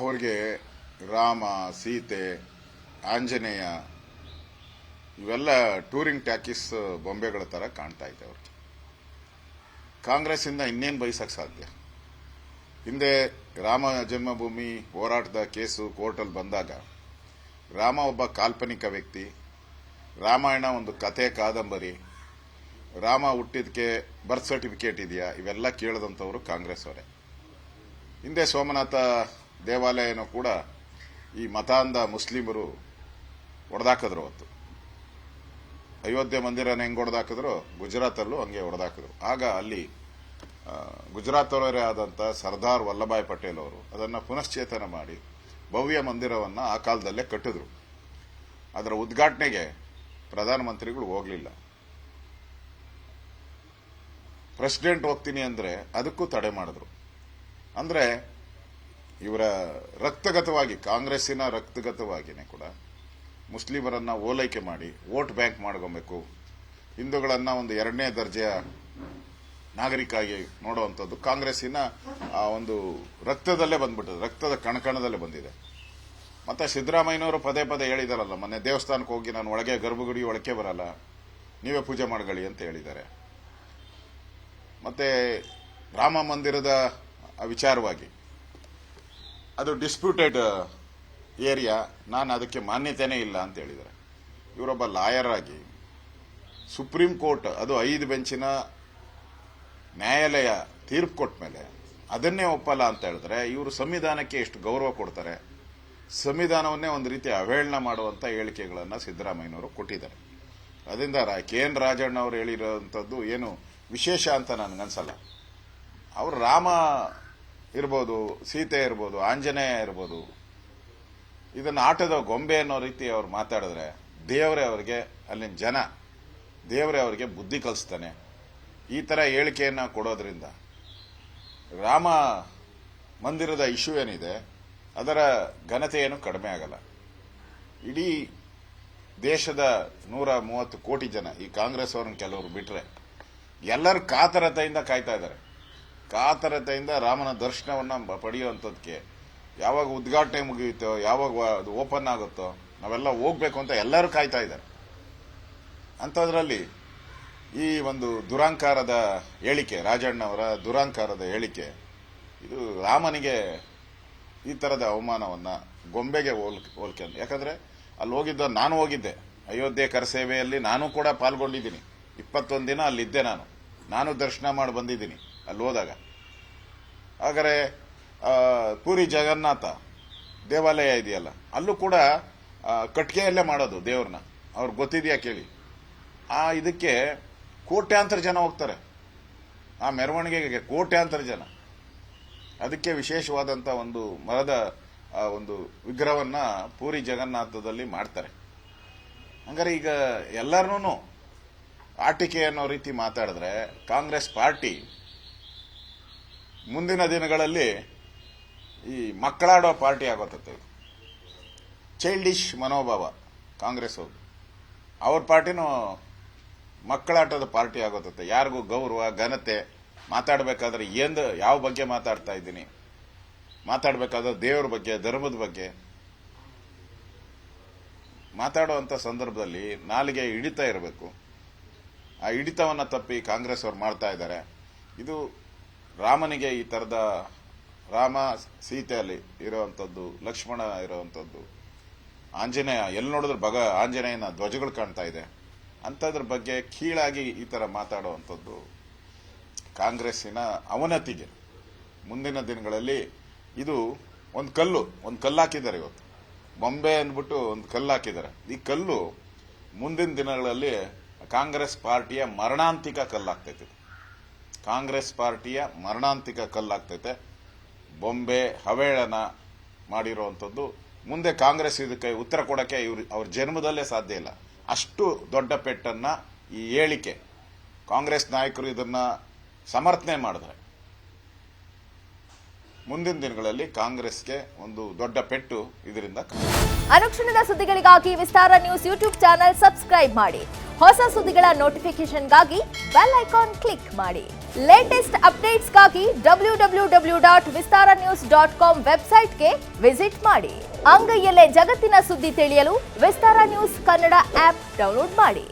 ಅವ್ರಿಗೆ ರಾಮ, ಸೀತೆ, ಆಂಜನೇಯ ಇವೆಲ್ಲ ಟೂರಿಂಗ್ ಟ್ಯಾಕಿಸ್ ಬೊಂಬೆಗಳ ತರ ಕಾಣ್ತಾ ಇದೆ ಅವ್ರಿಗೆ. ಕಾಂಗ್ರೆಸ್ ಇಂದ ಇನ್ನೇನು ಬಯಸಕ್ ಸಾಧ್ಯ? ಹಿಂದೆ ರಾಮ ಜನ್ಮಭೂಮಿ ಹೋರಾಟದ ಕೇಸು ಕೋರ್ಟಲ್ಲಿ ಬಂದಾಗ ರಾಮ ಒಬ್ಬ ಕಾಲ್ಪನಿಕ ವ್ಯಕ್ತಿ, ರಾಮಾಯಣ ಒಂದು ಕತೆ ಕಾದಂಬರಿ, ರಾಮ ಹುಟ್ಟಿದಕ್ಕೆ ಬರ್ತ್ ಸರ್ಟಿಫಿಕೇಟ್ ಇದೆಯಾ ಇವೆಲ್ಲ ಕೇಳದಂತವರು ಕಾಂಗ್ರೆಸ್ ಅವರೇ. ಹಿಂದೆ ಸೋಮನಾಥ ದೇವಾಲಯನೂ ಕೂಡ ಈ ಮತಾಂಧ ಮುಸ್ಲಿಮರು ಹೊಡೆದಾಕಿದ್ರು. ಅವತ್ತು ಅಯೋಧ್ಯೆ ಮಂದಿರನ ಹೆಂಗ್ ಹೊಡೆದಾಕಿದ್ರು, ಗುಜರಾತ್ ಅಲ್ಲೂ ಹಂಗೆ ಹೊಡೆದಾಕಿದ್ರು. ಆಗ ಅಲ್ಲಿ ಗುಜರಾತ್ ಅವರೇ ಆದಂತ ಸರ್ದಾರ್ ವಲ್ಲಭಾಯ್ ಪಟೇಲ್ ಅವರು ಅದನ್ನ ಪುನಶ್ಚೇತನ ಮಾಡಿ ಭವ್ಯ ಮಂದಿರವನ್ನ ಆ ಕಾಲದಲ್ಲೇ ಕಟ್ಟಿದ್ರು. ಅದರ ಉದ್ಘಾಟನೆಗೆ ಪ್ರಧಾನಮಂತ್ರಿಗಳು ಹೋಗ್ಲಿಲ್ಲ. ಪ್ರೆಸಿಡೆಂಟ್ ಹೋಗ್ತೀನಿ ಅಂದ್ರೆ ಅದಕ್ಕೂ ತಡೆ ಮಾಡಿದ್ರು. ಅಂದ್ರೆ ಇವರ ರಕ್ತಗತವಾಗಿ, ಕಾಂಗ್ರೆಸ್ಸಿನ ರಕ್ತಗತವಾಗಿನೇ ಕೂಡ ಮುಸ್ಲಿಮರನ್ನ ಓಲೈಕೆ ಮಾಡಿ ವೋಟ್ ಬ್ಯಾಂಕ್ ಮಾಡ್ಕೊಬೇಕು, ಹಿಂದೂಗಳನ್ನ ಒಂದು ಎರಡನೇ ದರ್ಜೆಯ ನಾಗರಿಕಾಗಿ ನೋಡುವಂಥದ್ದು ಕಾಂಗ್ರೆಸ್ಸಿನ ಒಂದು ರಕ್ತದಲ್ಲೇ ಬಂದ್ಬಿಟ್ಟಿದೆ, ರಕ್ತದ ಕಣಕಣದಲ್ಲೇ ಬಂದಿದೆ. ಮತ್ತೆ ಸಿದ್ದರಾಮಯ್ಯನವರು ಪದೇ ಪದೇ ಹೇಳಿದಾರಲ್ಲ, ಮೊನ್ನೆ ದೇವಸ್ಥಾನಕ್ಕೆ ಹೋಗಿ ನಾನು ಒಳಗೆ ಗರ್ಭಗುಡಿ ಒಳಕ್ಕೆ ಬರಲ್ಲ, ನೀವೇ ಪೂಜೆ ಮಾಡ್ಕೊಳ್ಳಿ ಅಂತ ಹೇಳಿದ್ದಾರೆ. ಮತ್ತೆ ರಾಮ ಮಂದಿರದ ವಿಚಾರವಾಗಿ ಅದು ಡಿಸ್ಪ್ಯೂಟೆಡ್ ಏರಿಯಾ, ನಾನು ಅದಕ್ಕೆ ಮಾನ್ಯತೆನೇ ಇಲ್ಲ ಅಂತ ಹೇಳಿದ್ದಾರೆ. ಇವರೊಬ್ಬ ಲಾಯರ್ ಆಗಿ ಸುಪ್ರೀಂ ಕೋರ್ಟ್ ಅದು 5 ಬೆಂಚಿನ ನ್ಯಾಯಾಲಯ ತೀರ್ಪು ಕೊಟ್ಟ ಮೇಲೆ ಅದನ್ನೇ ಒಪ್ಪಲ್ಲ ಅಂತ ಹೇಳಿದ್ರೆ ಇವರು ಸಂವಿಧಾನಕ್ಕೆ ಎಷ್ಟು ಗೌರವ ಕೊಡ್ತಾರೆ? ಸಂವಿಧಾನವನ್ನೇ ಒಂದು ರೀತಿ ಅವಹೇಳನ ಮಾಡುವಂತ ಹೇಳಿಕೆಗಳನ್ನ ಸಿದ್ದರಾಮಯ್ಯನವರು ಕೊಟ್ಟಿದ್ದಾರೆ. ಅದರಿಂದ KN ರಾಜಣ್ಣ ಅವರು ಹೇಳಿರುವಂತದ್ದು ಏನು ವಿಶೇಷ ಅಂತ ನನಗನ್ಸಲ್ಲ. ಅವರು ರಾಮ ಇರ್ಬೋದು, ಸೀತೆ ಇರ್ಬೋದು, ಆಂಜನೇಯ ಇರ್ಬೋದು, ಇದನ್ನ ಆಟದ ಗೊಂಬೆ ಅನ್ನೋ ರೀತಿ ಅವ್ರು ಮಾತಾಡಿದ್ರೆ ದೇವರೇ ಅವರಿಗೆ, ಅಲ್ಲಿನ ಜನ ದೇವರೇ ಅವರಿಗೆ ಬುದ್ಧಿ ಕಲಿಸ್ತಾನೆ. ಈ ತರ ಹೇಳಿಕೆಯನ್ನ ಕೊಡೋದ್ರಿಂದ ರಾಮ ಮಂದಿರದ ಇಶ್ಯೂ ಏನಿದೆ ಅದರ ಘನತೆ ಏನು ಕಡಿಮೆ ಆಗಲ್ಲ. ಇಡೀ ದೇಶದ 130 ಕೋಟಿ ಜನ, ಈ ಕಾಂಗ್ರೆಸ್ ಅವ್ರನ್ನ ಕೆಲವರು ಬಿಟ್ರೆ ಎಲ್ಲರೂ ಕಾತರತೆಯಿಂದ ಕಾಯ್ತಾ ಇದ್ದಾರೆ. ಕಾತರತೆಯಿಂದ ರಾಮನ ದರ್ಶನವನ್ನ ಪಡೆಯುವಂಥದ್ದಕ್ಕೆ ಯಾವಾಗ ಉದ್ಘಾಟನೆ ಮುಗಿಯುತ್ತೋ, ಯಾವಾಗ ಅದು ಓಪನ್ ಆಗುತ್ತೋ ನಾವೆಲ್ಲ ಹೋಗ್ಬೇಕು ಅಂತ ಎಲ್ಲರೂ ಕಾಯ್ತಾ ಇದ್ದಾರೆ. ಅಂಥದ್ರಲ್ಲಿ ಈ ಒಂದು ದುರಾಂಕಾರದ ಹೇಳಿಕೆ, ರಾಜಣ್ಣ ಅವರ ದುರಾಂಕಾರದ ಹೇಳಿಕೆ, ಇದು ರಾಮನಿಗೆ ಈ ತರದ ಅವಮಾನವನ್ನ ಗೊಂಬೆಗೆ ಹೋಲಿಕೆ. ಯಾಕಂದ್ರೆ ಅಲ್ಲಿ ಹೋಗಿದ್ದ, ನಾನು ಹೋಗಿದ್ದೆ ಅಯೋಧ್ಯೆ ಕರಸೇವೆಯಲ್ಲಿ, ನಾನು ಕೂಡ ಪಾಲ್ಗೊಂಡಿದ್ದೀನಿ. 21 ದಿನ ಅಲ್ಲಿದ್ದೆ. ನಾನು ದರ್ಶನ ಮಾಡಿ ಬಂದಿದ್ದೀನಿ ಅಲ್ಲಿ ಹೋದಾಗ. ಹಾಗಾದ್ರೆ ಪೂರಿ ಜಗನ್ನಾಥ ದೇವಾಲಯ ಇದೆಯಲ್ಲ, ಅಲ್ಲೂ ಕೂಡ ಕಟ್ಗೆಯಲ್ಲೇ ಮಾಡೋದು ದೇವ್ರನ್ನ. ಅವ್ರಿಗೆ ಗೊತ್ತಿದೆಯಾ ಕೇಳಿ. ಇದಕ್ಕೆ ಕೋಟ್ಯಾಂತರ ಜನ ಹೋಗ್ತಾರೆ, ಆ ಮೆರವಣಿಗೆಗೆ ಕೋಟ್ಯಾಂತರ ಜನ. ಅದಕ್ಕೆ ವಿಶೇಷವಾದಂತ ಒಂದು ಮರದ ಒಂದು ವಿಗ್ರಹವನ್ನ ಪೂರಿ ಜಗನ್ನಾಥದಲ್ಲಿ ಮಾಡ್ತಾರೆ. ಹಂಗಾರೆ ಈಗ ಎಲ್ಲರನ್ನೂ ಆಟಿಕೆ ಅನ್ನೋ ರೀತಿ ಮಾತಾಡಿದ್ರೆ ಕಾಂಗ್ರೆಸ್ ಪಾರ್ಟಿ ಮುಂದಿನ ದಿನಗಳಲ್ಲಿ ಈ ಮಕ್ಕಳಾಡೋ ಪಾರ್ಟಿ ಆಗೋತತ್ತೆ. ಚೈಲ್ಡಿಶ್ ಮನೋಭಾವ ಕಾಂಗ್ರೆಸ್ ಅವ್ರ ಪಾರ್ಟಿನೂ ಮಕ್ಕಳಾಟದ ಪಾರ್ಟಿ ಆಗೋತತ್ತೆ. ಯಾರಿಗೂ ಗೌರವ, ಘನತೆ, ಮಾತಾಡಬೇಕಾದ್ರೆ ಯಾವ ಬಗ್ಗೆ ಮಾತಾಡ್ತಾ ಇದ್ದೀನಿ, ಮಾತಾಡಬೇಕಾದ್ರೆ ದೇವರ ಬಗ್ಗೆ, ಧರ್ಮದ ಬಗ್ಗೆ ಮಾತಾಡುವಂತ ಸಂದರ್ಭದಲ್ಲಿ ನಾಲಿಗೆ ಹಿಡಿತಾ ಇರಬೇಕು. ಆ ಹಿಡಿತವನ್ನ ತಪ್ಪಿ ಕಾಂಗ್ರೆಸ್ ಅವರು ಮಾಡ್ತಾ ಇದ್ದಾರೆ. ಇದು ರಾಮನಿಗೆ ಈ ತರದ ರಾಮ ಸೀತೆಯಲ್ಲಿ ಇರುವಂತದ್ದು, ಲಕ್ಷ್ಮಣ ಇರುವಂತದ್ದು, ಆಂಜನೇಯ ಎಲ್ಲಿ ನೋಡಿದ್ರೆ ಆಂಜನೇಯನ ಧ್ವಜಗಳು ಕಾಣ್ತಾ ಇದೆ. ಅಂತದ್ರ ಬಗ್ಗೆ ಕೀಳಾಗಿ ಈ ತರ ಮಾತಾಡುವಂಥದ್ದು ಕಾಂಗ್ರೆಸ್ಸಿನ ಅವನತಿಗೆ ಮುಂದಿನ ದಿನಗಳಲ್ಲಿ ಇದು ಒಂದು ಕಲ್ಲು ಹಾಕಿದ್ದಾರೆ. ಇವತ್ತು ಬೊಂಬೆ ಅಂದ್ಬಿಟ್ಟು ಒಂದು ಕಲ್ಲು ಹಾಕಿದ್ದಾರೆ. ಈ ಕಲ್ಲು ಮುಂದಿನ ದಿನಗಳಲ್ಲಿ ಕಾಂಗ್ರೆಸ್ ಪಾರ್ಟಿಯ ಮರಣಾಂತಿಕ ಕಲ್ಲಾಗ್ತೈತೆ. ಕಾಂಗ್ರೆಸ್ ಪಾರ್ಟಿಯ ಮರಣಾಂತಿಕ ಕಲ್ಲಾಗ್ತೈತೆ. ಬೊಂಬೆ ಹವೇಳನ ಮಾಡಿರುವಂಥದ್ದು ಮುಂದೆ ಕಾಂಗ್ರೆಸ್ ಇದಕ್ಕೆ ಉತ್ತರ ಕೊಡಕ್ಕೆ ಅವ್ರ ಜನ್ಮದಲ್ಲೇ ಸಾಧ್ಯ ಇಲ್ಲ. ಅಷ್ಟು ದೊಡ್ಡ ಪೆಟ್ಟನ್ನ ಈ ಹೇಳಿಕೆ ಕಾಂಗ್ರೆಸ್ ನಾಯಕರು ಇದನ್ನ ಸಮರ್ಥನೆ ಮಾಡಿದ್ರೆ ಮುಂದಿನ ದಿನಗಳಲ್ಲಿ ಕಾಂಗ್ರೆಸ್ಗೆ ಒಂದು ದೊಡ್ಡ ಪೆಟ್ಟು ಇದರಿಂದ. ಅನುಕ್ಷಣದ ಸುದ್ದಿಗಳಿಗಾಗಿ ವಿಸ್ತಾರ ನ್ಯೂಸ್ ಯೂಟ್ಯೂಬ್ ಚಾನೆಲ್ ಸಬ್ಸ್ಕ್ರೈಬ್ ಮಾಡಿ. ಹೊಸ ಸುದ್ದಿಗಳ ನೋಟಿಫಿಕೇಶನ್ಗಾಗಿ ಬೆಲ್ ಐಕಾನ್ ಕ್ಲಿಕ್ ಮಾಡಿ. ಲೇಟೆಸ್ಟ್ ಅಪ್ಡೇಟ್ಸ್ಗಾಗಿ www.vistaranews.com ವೆಬ್ಸೈಟ್ಗೆ ವಿಸಿಟ್ ಮಾಡಿ. ಅಂಗೈಯಲ್ಲೇ ಜಗತ್ತಿನ ಸುದ್ದಿ ತಿಳಿಯಲು ವಿಸ್ತಾರ ನ್ಯೂಸ್ ಕನ್ನಡ ಆಪ್ ಡೌನ್ಲೋಡ್ ಮಾಡಿ.